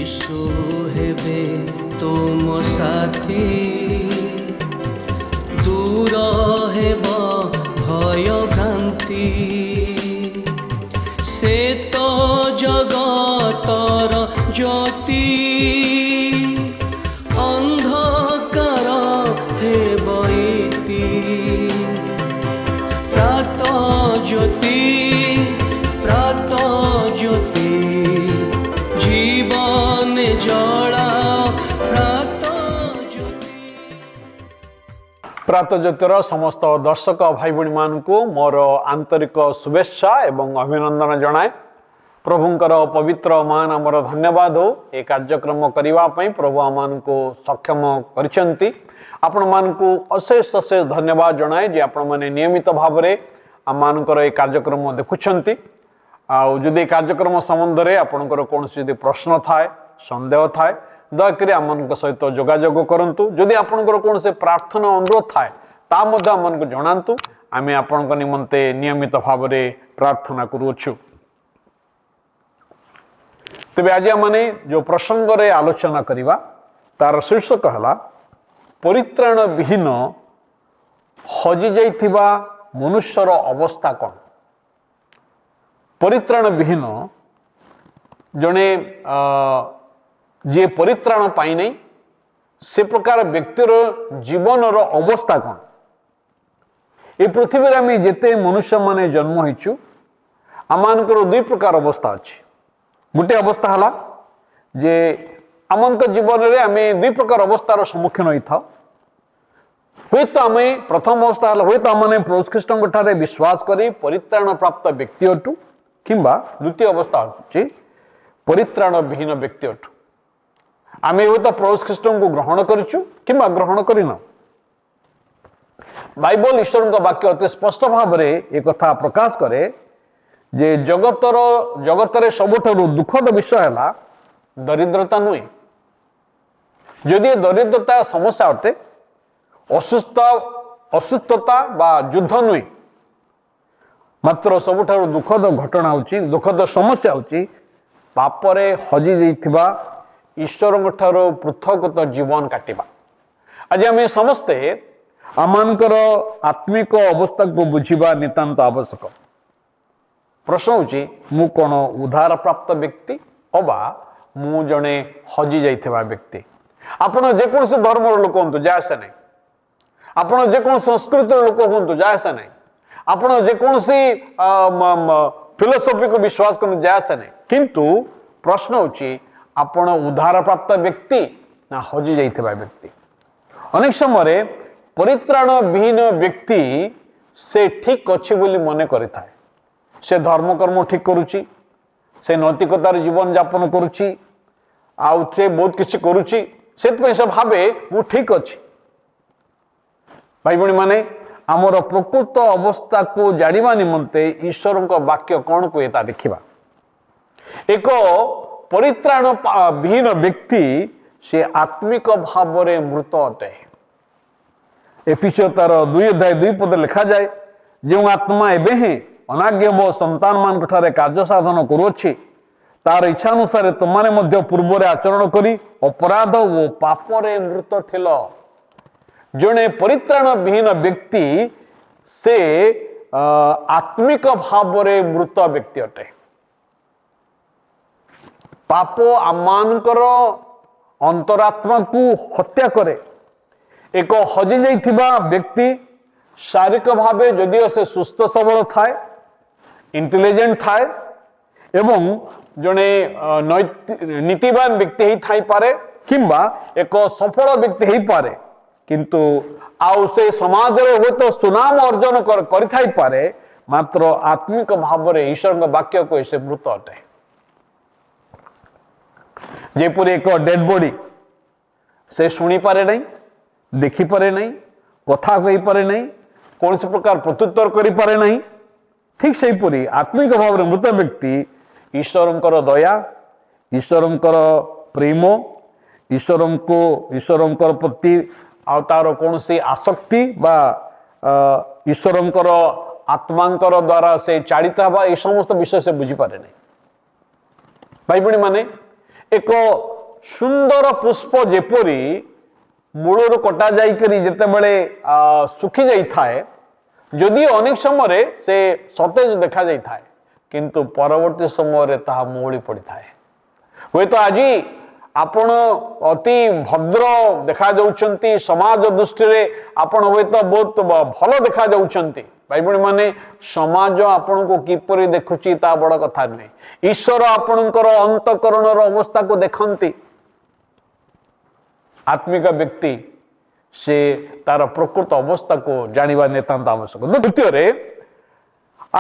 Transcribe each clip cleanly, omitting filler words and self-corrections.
यीशु हेबे तुम साथी दूर हेब भय भ्रांति से तो जगतर ज्योति अंधकार हेब इति प्रात ज्योति जीवन जला प्रात ज्योतिर समस्त दर्शक भाई भणी मान को मोर आंतरिक शुभेच्छा एवं अभिनंदन जनाए। प्रभुंकर पवित्र मान आमर धन्यवाद हो ए कार्यक्रम करने प्रभु आम को सक्षम कर आपण मान को अशेष अशेष धन्यवाद जनाए जे आपण मैंने नियमित भाव में आम मानकर ये कार्यक्रम देखुंट आदि कार्यक्रम संबंध में आपंकर कौन प्रश्न थाए संदेह थाए दयाकोरी आम सहित जोगाजोग करूँ। जदि आपंकर कौन से प्रार्थना अनुरोध थाए ता आमको जनातु आम आपण निमंते नियमित भाव में प्रार्थना करुछु। तेज आज आम जो प्रसंग रे आलोचना करवा तार शीर्षक है परित्राण विहीन हजि जाइथिबा मनुष्यर अवस्था कौन। परित्राण विहीन जड़े जी परित्राण पाई नहीं से प्रकार व्यक्तिर जीवन अवस्था कौन। ये पृथ्वी आम जिते मनुष्य माने जन्म होइछु आमर दुई प्रकार अवस्था अच्छी। गोटे अवस्था है जे आम जीवन में आम दुई प्रकार अवस्थार सम्मुखीन होता हूँ तो आम प्रथम अवस्था है हूँ आम प्रभु ख्रीष्ट विश्वास करी परित्राण प्राप्त व्यक्ति अटू किंबा द्वितीय अवस्था होची परित्राण विहीन व्यक्ति अटू आम हूँ तो प्रभु ख्रीष्ट को ग्रहण करूँ किंबा ग्रहण करना। बाइबल ईश्वर का वाक्य अति स्पष्ट भाव में एक कथा प्रकाश करे जे जगतर सबुठारु दुखद विषय है दरिद्रता नुहे। जदि दरिद्रता समस्या अटे असुस्थता बा युद्ध नुहे मात्र सबुठारु दुखद घटना होची दुखद समस्या होची पापरे हजि जाइथिबा ईश्वर ठारो पृथक जीवन काटिबा। आज आम समस्ते आमनकर आत्मिक अवस्था को बुझिबा नितांत आवश्यक। प्रश्न होची मु कोन उद्धार प्राप्त व्यक्ति अबा मु जने हजि जाइथिबा व्यक्ति। आपण जेकोन से धर्मर लोक हंतु जायसे नहीं आपण जेकोन संस्कृतिर लोक हंतु जायसे नहीं आपण जेकोन से फिलोसफी को विश्वास करने जायसे नहीं किंतु प्रश्न होची आपण उद्धार प्राप्त व्यक्ति ना हजि जाइथिबा व्यक्ति। अनेक समय परित्राण विहीन व्यक्ति से ठीक अच्छे बोली मने करिथाए से धर्म कर्म ठीक करुची से नैतिकतार जीवन यापन करुची आउ से बहुत किसी करुची से भावे मु ठीक अच्छी। भाई भणी माने आमर प्रकृत अवस्था को जानिबा निमंते ईश्वर का वाक्य कौन कहे ता देखिबा। एक परित्राण विहीन व्यक्ति से आत्मिक भाव में मृत अटे। एफिसियो तार 2:2 लिखा जाए जो आत्मा एबे ही अनाज्ञ संतान मान कार्य साधन करुच्छी तार इच्छा अनुसार तुमने मध्य पूर्व आचरण करी अपराध और पापरे मृत थिल। जड़े परित्राण विहीन व्यक्ति से आत्मिक भाव में मृत व्यक्ति अटे। पाप आमानकर अंतरात्मा को हत्या करे। एक हजि जाइथिबा व्यक्ति शारीरिक भाव जदिओ से सुस्थ सबल थाए इंटेलिजेंट थाए एवं जड़े नीतिवान व्यक्ति ही थाई पारे किंबा एक सफल व्यक्ति ही पारे किंतु आउ से समाज रे तो सुनाम अर्जन करि पारे मात्र आत्मिक भाव में ईश्वर वाक्य को से मृत अटे। जेपरी एक डेड बॉडी से शुणी पारे नहीं देखी पारे नहीं कथा कही पारे नहीं कौन से प्रकार प्रत्युत्तर करि पारे नहीं ठीक से परी आत्मिक भाव में मृत व्यक्ति ईश्वर दया ईश्वर प्रेम ईश्वर प्रति तार कौन सी आसक्ति बा ईश्वर आत्मांकर द्वारा से चालित हवा ये समस्त विषय से बुझी पारे नहीं। भाई भणी माने एक ସୁନ୍ଦର ପୁଷ୍ପ ଯେପରି ମୂଳରୁ କଟା ଯାଇକରି ଯେତେବେଳେ ଶୁଖି ଯାଇଥାଏ, ଯଦିଓ ଅନେକ ସମୟରେ ସେ ସତେଜ ଦେଖାଯାଇଥାଏ, କିନ୍ତୁ ପରବର୍ତ୍ତୀ ସମୟରେ ତାହା ମଉଳି ପଡ଼ିଥାଏ। ହୁଏତ ଆଜି ଆପଣ ଅତି ଭଦ୍ର ଦେଖାଯାଉଛନ୍ତି, ସମାଜ ଦୃଷ୍ଟିରେ ଆପଣ ହୁଏତ ବହୁତ ଭଲ ଦେଖାଯାଉଛନ୍ତି। ଭାଇ ଭଉଣୀମାନେ, ସମାଜ ଆପଣଙ୍କୁ କିପରି ଦେଖୁଛି ତା ବଡ଼ କଥା ନୁହେଁ। ଈଶ୍ୱର ଆପଣଙ୍କର ଅନ୍ତଃକରଣର ଅବସ୍ଥାକୁ ଦେଖନ୍ତି। ଆତ୍ମିକ ବ୍ୟକ୍ତି ସେ ତାର ପ୍ରକୃତ ଅବସ୍ଥାକୁ ଜାଣିବା ନିତାନ୍ତ ଆବଶ୍ୟକ। ଦ୍ୱିତୀୟରେ,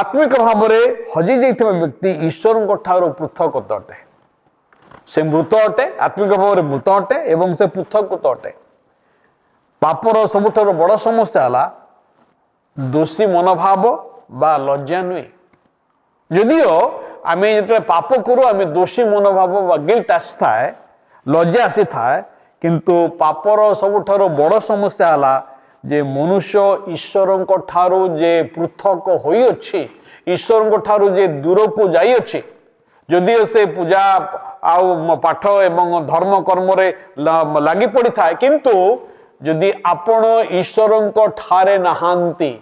ଆତ୍ମିକ ଭାବରେ ହଜି ଯାଇଥିବା ବ୍ୟକ୍ତି ଈଶ୍ୱରଙ୍କ ଠାରୁ ପୃଥକ ଅଟେ। ସେ ମୃତ ଅଟେ, ଆତ୍ମିକ ଭାବରେ ମୃତ ଅଟେ ଏବଂ ସେ ପୃଥକୃତ ଅଟେ। ପାପର ସବୁଠାରୁ ବଡ଼ ସମସ୍ୟା ହେଲା ଦୋଷୀ ମନୋଭାବ ବା ଲଜ୍ଜା ନୁହେଁ। ଯଦିଓ ଆମେ ଯେତେବେଳେ ପାପ କରୁ ଆମେ ଦୋଷୀ ମନୋଭାବ ବା ଗିଲ୍ଟ ଆସିଥାଏ, ଲଜ୍ଜା ଆସିଥାଏ, କିନ୍ତୁ ପାପର ସବୁଠାରୁ ବଡ଼ ସମସ୍ୟା ହେଲା ଯେ ମନୁଷ୍ୟ ଈଶ୍ୱରଙ୍କ ଠାରୁ ଯେ ପୃଥକ ହୋଇଅଛି, ଈଶ୍ୱରଙ୍କ ଠାରୁ ଯେ ଦୂରକୁ ଯାଇଅଛି। ଯଦିଓ ସେ ପୂଜା ଆଉ ପାଠ ଏବଂ ଧର୍ମ କର୍ମରେ ଲାଗି ପଡ଼ିଥାଏ, କିନ୍ତୁ ଯଦି ଆପଣ ଈଶ୍ୱରଙ୍କ ଠାରେ ନାହାନ୍ତି,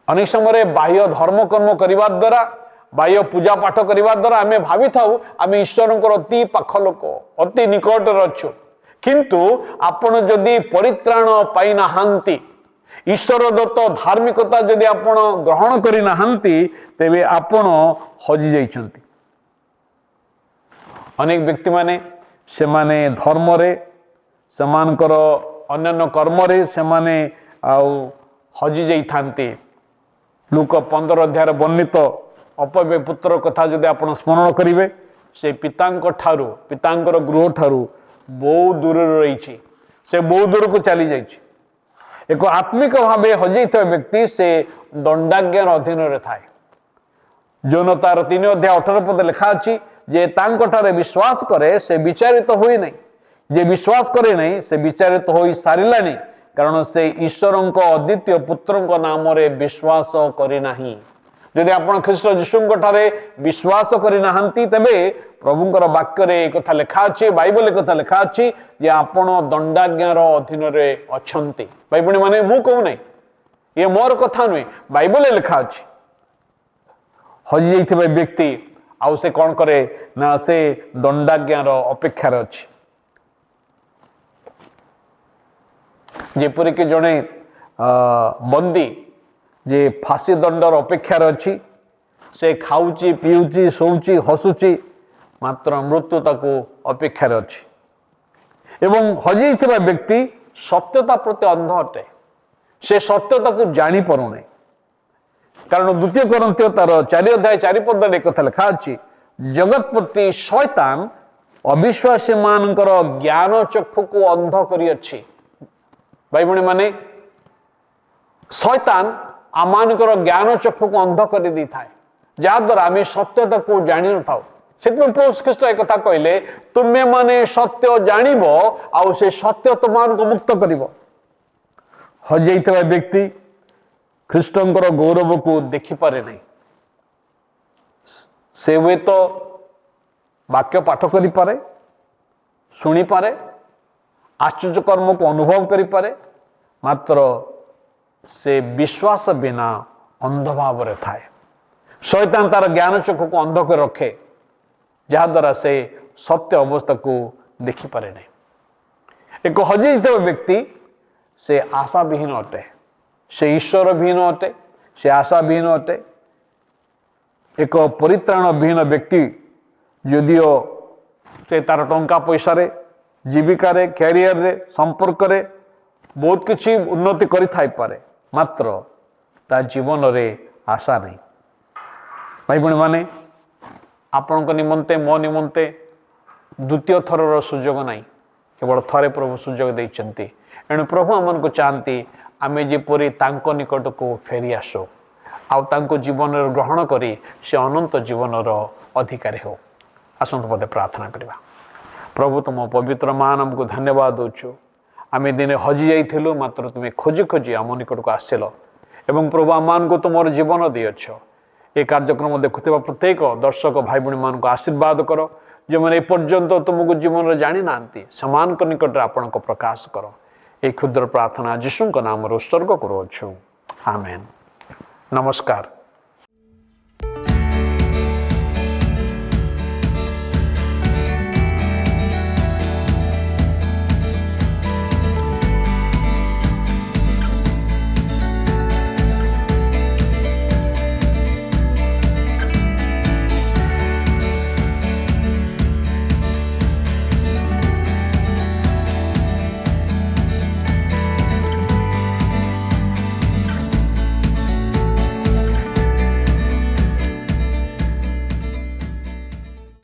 ଅନେକ ସମୟରେ ବାହ୍ୟ ଧର୍ମକର୍ମ କରିବା ଦ୍ୱାରା, ବାହ୍ୟ ପୂଜା ପାଠ କରିବା ଦ୍ୱାରା ଆମେ ଭାବିଥାଉ ଆମେ ଈଶ୍ୱରଙ୍କର ଅତି ପାଖ ଲୋକ, ଅତି ନିକଟରେ ଅଛୁ। କିନ୍ତୁ ଆପଣ ଯଦି ପରିତ୍ରାଣ ପାଇନାହାନ୍ତି, ଈଶ୍ୱର ଦତ୍ତ ଧାର୍ମିକତା ଯଦି ଆପଣ ଗ୍ରହଣ କରିନାହାନ୍ତି, ତେବେ ଆପଣ ହଜି ଯାଇଛନ୍ତି। ଅନେକ ବ୍ୟକ୍ତିମାନେ ସେମାନେ ଧର୍ମରେ, ସେମାନଙ୍କର ଅନ୍ୟାନ୍ୟ କର୍ମରେ ସେମାନେ ହଜି ଯାଇଥାନ୍ତି। ଲୁକ 15 ଅଧ୍ୟାୟରେ ବର୍ଣ୍ଣିତ ଅପବ୍ୟ ପୁତ୍ର କଥା ଯଦି ଆପଣ ସ୍ମରଣ କରିବେ, ସେ ପିତାଙ୍କର ଗୃହ ଠାରୁ ବହୁ ଦୂରରେ ରହିଛି, ସେ ବହୁ ଦୂରକୁ ଚାଲି ଯାଇଛି। ଏକ ଆତ୍ମିକ ଭାବେ ହଜିଯାଇଥିବା ବ୍ୟକ୍ତି ସେ ଦଣ୍ଡାଜ୍ଞାର ଅଧୀନରେ ଥାଏ। ଯୌନ ତାର 3 ଅଧ୍ୟାୟ 18 ପଦ ଲେଖା ଅଛି ଯେ ତାଙ୍କଠାରେ ବିଶ୍ୱାସ କରେ ସେ ବିଚାରିତ ହୁଏ ନାହିଁ, ଯେ ବିଶ୍ୱାସ କରେ ନାହିଁ ସେ ବିଚାରିତ ହୋଇ ସାରିଲାଣି, କାରଣ ସେ ଈଶ୍ୱରଙ୍କ ଅଦ୍ୱିତୀୟ ପୁତ୍ରଙ୍କ ନାମରେ ବିଶ୍ୱାସ କରିନାହିଁ। ଯଦି ଆପଣ ଖ୍ରୀଷ୍ଟ ଯୀଶୁଙ୍କ ଠାରେ ବିଶ୍ୱାସ କରିନାହାନ୍ତି, ତେବେ ପ୍ରଭୁଙ୍କର ବାକ୍ୟରେ ଏ କଥା ଲେଖା ଅଛି, ବାଇବଲ ଏ କଥା ଲେଖା ଅଛି ଯେ ଆପଣ ଦଣ୍ଡାଜ୍ଞାର ଅଧୀନରେ ଅଛନ୍ତି। ଭାଇ ଭଉଣୀମାନେ, ମୁଁ କହୁନାହିଁ, ଇଏ ମୋର କଥା ନୁହେଁ, ବାଇବଲରେ ଲେଖା ଅଛି। ହଜି ଯାଇଥିବା ବ୍ୟକ୍ତି ଆଉ ସେ କ'ଣ କରେ ନା ସେ ଦଣ୍ଡାଜ୍ଞାର ଅପେକ୍ଷାରେ ଅଛି। ଯେପରିକି ଜଣେ ବନ୍ଦୀ ଯେ ଫାଶୀ ଦଣ୍ଡର ଅପେକ୍ଷାରେ ଅଛି, ସେ ଖାଉଛି, ପିଉଛି, ଶୋଉଛି, ହସୁଛି, ମାତ୍ର ମୃତ୍ୟୁ ତାକୁ ଅପେକ୍ଷାରେ ଅଛି। ଏବଂ ହଜିଯାଇଥିବା ବ୍ୟକ୍ତି ସତ୍ୟତା ପ୍ରତି ଅନ୍ଧ ଅଟେ, ସେ ସତ୍ୟତାକୁ ଜାଣିପାରୁନାହିଁ। କାରଣ 2 Corinthians ତାର 4 ଅଧ୍ୟାୟ 4 ପଦରେ କଥା ଲେଖା ଅଛି, ଜଗତପତି ଶୟତାନ ଅବିଶ୍ୱାସୀ ମାନଙ୍କର ଜ୍ଞାନ ଚକ୍ଷୁକୁ ଅନ୍ଧ କରିଅଛି। ଭାଇ ଭଉଣୀମାନେ, ଶୟତାନ ଆମମାନଙ୍କର ଜ୍ଞାନ ଚକ୍ଷୁକୁ ଅନ୍ଧ କରିଦେଇଥାଏ, ଯାହାଦ୍ୱାରା ଆମେ ସତ୍ୟତାକୁ ଜାଣିନଥାଉ। ସେଥିପାଇଁ ପ୍ରଭୁ ଖ୍ରୀଷ୍ଟ ଏ କଥା କହିଲେ, ତୁମେମାନେ ସତ୍ୟ ଜାଣିବ ଆଉ ସେ ସତ୍ୟ ତୁମମାନଙ୍କୁ ମୁକ୍ତ କରିବ। ହଜିଯାଇଥିବା ବ୍ୟକ୍ତି ଖ୍ରୀଷ୍ଟଙ୍କର ଗୌରବକୁ ଦେଖିପାରେ ନାହିଁ। ସେ ହୁଏତ ବାକ୍ୟ ପାଠ କରିପାରେ, ଶୁଣିପାରେ, ଆଶ୍ଚର୍ଯ୍ୟ କର୍ମକୁ ଅନୁଭବ କରିପାରେ, ମାତ୍ର ସେ ବିଶ୍ୱାସ ବିନା ଅନ୍ଧ ଭାବରେ ଥାଏ। ଶୟତାନ ତାର ଜ୍ଞାନ ଚକ୍ଷୁକୁ ଅନ୍ଧ କରି ରଖେ, ଯାହାଦ୍ୱାରା ସେ ସତ୍ୟ ଅବସ୍ଥାକୁ ଦେଖିପାରେ ନାହିଁ। ଏକ ହଜିଯାଇଥିବା ବ୍ୟକ୍ତି ସେ ଆଶାବିହୀନ ଅଟେ, ସେ ଈଶ୍ୱର ବିହୀନ ଅଟେ, ସେ ଆଶାବିହୀନ ଅଟେ। ଏକ ପରିତ୍ରାଣ ବିହୀନ ବ୍ୟକ୍ତି ଯଦିଓ ସେ ତାର ଟଙ୍କା ପଇସାରେ, ଜୀବିକାରେ, କ୍ୟାରିୟରରେ, ସମ୍ପର୍କରେ ବହୁତ କିଛି ଉନ୍ନତି କରିଥାଇପାରେ, ମାତ୍ର ତା ଜୀବନରେ ଆଶା ନାହିଁ। ଭାଇ ଭଉଣୀମାନେ, ଆପଣଙ୍କ ନିମନ୍ତେ, ମୋ ନିମନ୍ତେ ଦ୍ୱିତୀୟ ଥରର ସୁଯୋଗ ନାହିଁ, କେବଳ ଥରେ ପ୍ରଭୁ ସୁଯୋଗ ଦେଇଛନ୍ତି। ଏଣୁ ପ୍ରଭୁ ଆମମାନଙ୍କୁ ଚାହାନ୍ତି ଆମେ ଯେପରି ତାଙ୍କ ନିକଟକୁ ଫେରି ଆସୁ ଆଉ ତାଙ୍କୁ ଜୀବନରେ ଗ୍ରହଣ କରି ସେ ଅନନ୍ତ ଜୀବନର ଅଧିକାରୀ ହେଉ। ଆସନ୍ତୁ ପଦେ ପ୍ରାର୍ଥନା କରିବା। ପ୍ରଭୁ, ତୁମ ପବିତ୍ର ନାମକୁ ଧନ୍ୟବାଦ ଦେଉଛୁ। ଆମେ ଦିନେ ହଜି ଯାଇଥିଲୁ, ମାତ୍ର ତୁମେ ଖୋଜି ଖୋଜି ଆମ ନିକଟକୁ ଆସିଲ ଏବଂ ପ୍ରଭୁ ଆମମାନଙ୍କୁ ତୁମର ଜୀବନ ଦେଇଅଛ। ଏ କାର୍ଯ୍ୟକ୍ରମ ଦେଖୁଥିବା ପ୍ରତ୍ୟେକ ଦର୍ଶକ ଭାଇ ଭଉଣୀମାନଙ୍କୁ ଆଶୀର୍ବାଦ କର, ଯେଉଁମାନେ ଏପର୍ଯ୍ୟନ୍ତ ତୁମକୁ ଜୀବନରେ ଜାଣିନାହାନ୍ତି ସେମାନଙ୍କ ନିକଟରେ ଆପଣଙ୍କ ପ୍ରକାଶ କର। ଏହି କ୍ଷୁଦ୍ର ପ୍ରାର୍ଥନା ଯୀଶୁଙ୍କ ନାମରେ ଉତ୍ସର୍ଗ କରୁଅଛୁ। ଆମେନ୍। ନମସ୍କାର।